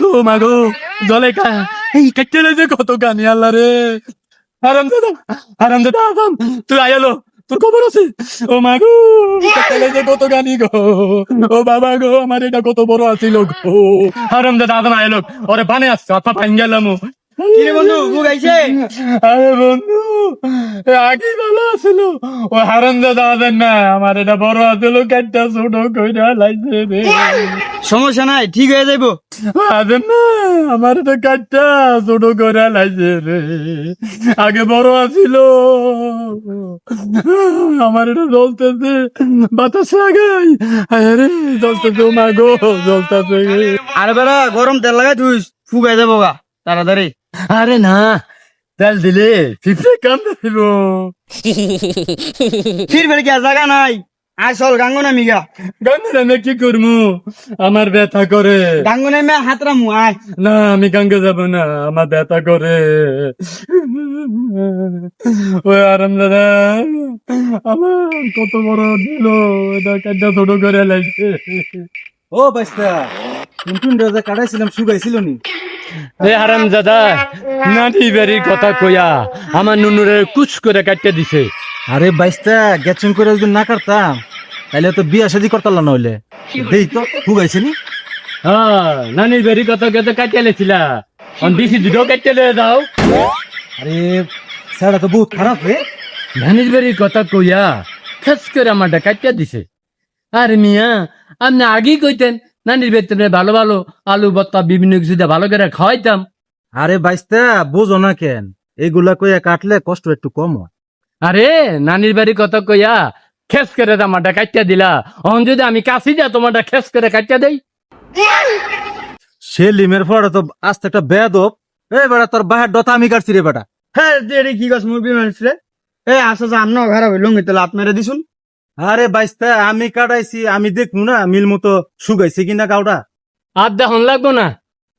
ও মাগো জলেকা এই কাটতে যে কত গানি আল্লাহ রে হারাম দাদা আসাম তুই আয়ালো তোর খবর আছে ও মাগো কাটতে যে কত গানি গো ও বাবা গো আমার এটা কত বড় আছিল গো হারাম দাদা আসাম আয়ালো ওরে পানি আসছে অথা পাইন গেলাম কিরে বন্ধু বুগাইছে আরে বন্ধু আগে ভালো আছিল ও হারাম দাদা আছেন না আমার এটা বড় আছিল কাটটা ছোট কইরা লাইছে রে সমস্যা নাই ঠিক হয়ে যাইবো আছেন না আমার এটা কাটটা ছোট কইরা লাইছে রে আগে বড় আছিল আমার এটা জ্বলতেছে বাতাস লাগাই আরে জ্বলতেছে ও মা গো জ্বলতেছে আরে বেড়া গরম তেল লাগাই তুই ফুগাই যাবো গা তাড়াতাড়ি আরে না তেল দিলে ফিফে কাম দিব ফির ফের কি আর জায়গা নাই আয় চল গাঙ্গো নামি গা গাঙ্গে আমি কি করবো আমার ব্যথা করে গাঙ্গো নামে হাত রামু আয় না আমি গাঙ্গে যাব না আমার ব্যথা করে ওই আরাম দাদা আমার কত বড় দিল এটা কাজটা ছোট করে লাগছে ও বাইস্তা কোন রাজা কাটাইছিলাম শুকাইছিল নি এ হারাম দাদা নানি বাড়ির কথা কইয়া আমার নুনুরে কুচ করে কাটতে দিছে আরে বাইস্তা গেছন করে যদি না কাটতাম তাহলে তো বিয়া শাদি করতাম না হইলে দেই তো শুকাইছে নি হ্যাঁ নানির বাড়ির কথা কেটে কাটিয়ে লেছিলা বেশি দুটো কাটতে দাও আরে স্যার তো বহুত খারাপ রে নানির বাড়ির কথা কইয়া খেস করে আমারটা কাটিয়ে দিছে আর মিয়া আপনি আগেই কইতেন নানির বেতনে ভালো ভালো আলু ভর্তা বিভিন্ন কিছু দিয়ে ভালো করে খাওয়াইতাম আরে বাইস্তা বুঝো না কেন এইগুলা কইয়া কাটলে কষ্ট একটু কম হয় আরে নানির বাড়ির কথা কইয়া খেস করে আমারটা কাটিয়ে দিলা অন যদি আমি কাছি যা তোমারটা খেস করে কাটিয়ে দেই সে লিমের পরে তো আস্তে একটা বেদব এই বেটা তোর বাহের ডতা আমি কাটছি রে বেটা হ্যাঁ রে কি গাছ মুরবি মানুষ রে এ আসা যা আমরাও খারাপ হইল তাহলে আপনারা দিছুন আরে বাইস্তা আমি কাটাইছি আমি দেখবো না মিল মতো শুকাইছে কিনা গাওটা আর দেখুন লাগবো না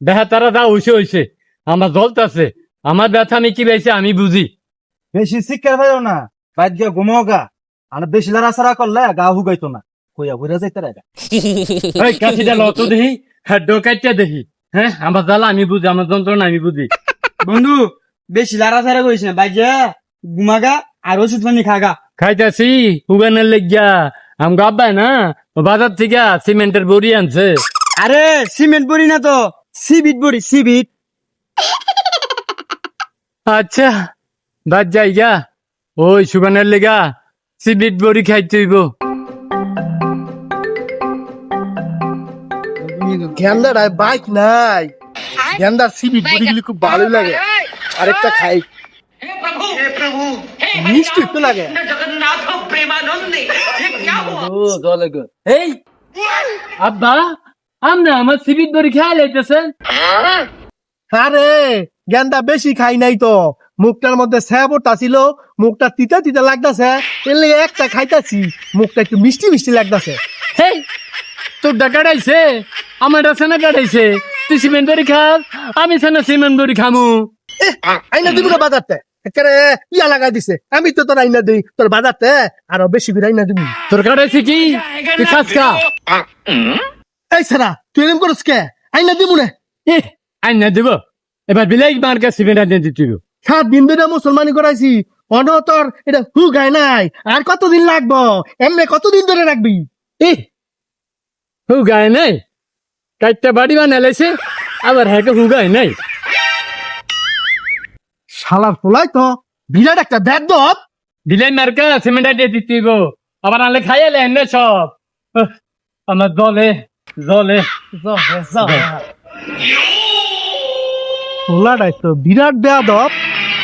দেখা তারা যা হইছে আমার জ্বলতাছে আমার ব্যথা আমি কি পাইছে আমি বুঝি বেশি শিক্ষার পাইও না বাইর গিয়া ঘুমাও গা আর বেশি লড়াছাড়া করলে গা হুগাইতো না কইয়া বুঝা যাইতে রে ওই কাছিটা লত দেখি হ্যাঁ ডোকাইটা দেখি হ্যাঁ আমার জ্বালা আমি বুঝি আমার যন্ত্রণা আমি বুঝি বন্ধু বেশি লাড়াছাড়া করিস না বাইজা ঘুমাগা আর ওষুধ পানি খাগা খাইতাছি হুগানের লেগিয়া আম গাব্বাই না বাজার থেকে সিমেন্টের বড়ি আনছে আরে সিমেন্ট বড়ি না তো সিবিট বড়ি সিবিট আচ্ছা বাদ যাই গা ওই সুগানের লেগা সিমেন্ট বড়ি খাইতে হইব গেন্দার বাইক নাই গেন্দার সিবিট বড়িগুলি খুব ভালো লাগে আরেকটা খাই মিষ্টি তো লাগে এই আব্বা আমরা আমার সিমেন্ট বড়ি খেয়ে লাইতেছেন আরে গেন্দা বেশি খাই নাই তো মুখটার মধ্যে স্যাবটা ছিল মুখটা তিতা তিতা লাগতাছে এর লেগে একটা খাইতাছি মুখটা একটু মিষ্টি মিষ্টি লাগতাছে হেই তোর কাটাইছে আমার সেনা কাটাইছে তুই সিমেন্ট বড়ি খাস আমি সেনা সিমেন্ট বড়ি খামু আইনা দিব না বাজারতে একেবারে ইয়া লাগাই দিছে আমি তো তোর আইনা দিই তোর বাজারতে আরো বেশি করে আইনা দিবি তোর কাটাইছে কি তুই খাস খা এই সারা তুই এরকম করস কে আইনা দিব না আইন না দেব এবার বিলাই মার্কা সিমেন্ট আনিয়ে দিতে 7 দিন ধরে মুসলমানি করাইছি অন তোর এটা হু গায় নাই আর কতদিন লাগবো এমনি কতদিন ধরে রাখবি হুগায় নাই কাইটটা বাড়ি বানাইছে আবার হ্যাঁ হুগায় নাই শালার ফলাই তো বিরাট একটা ব্যাগ দপ বিলাই মার্কা সিমেন্ট আনিয়ে দিতে আবার আনলে খাইয়ালে এনে সব আমার জলে জলে ফোলাটাই তো বিরাট বেয়াদব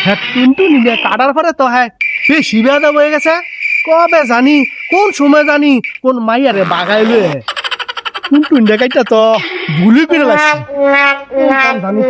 হ্যাঁ টুনটু নিলে কাটার পরে তো হ্যাঁ বেশি বেয়াদব হয়ে গেছে কবে জানি কোন সময় জানি কোন মাইয়ারে বাগাইলে টুনটু দেখাইটা তো ভুলি করে লাগছে জানি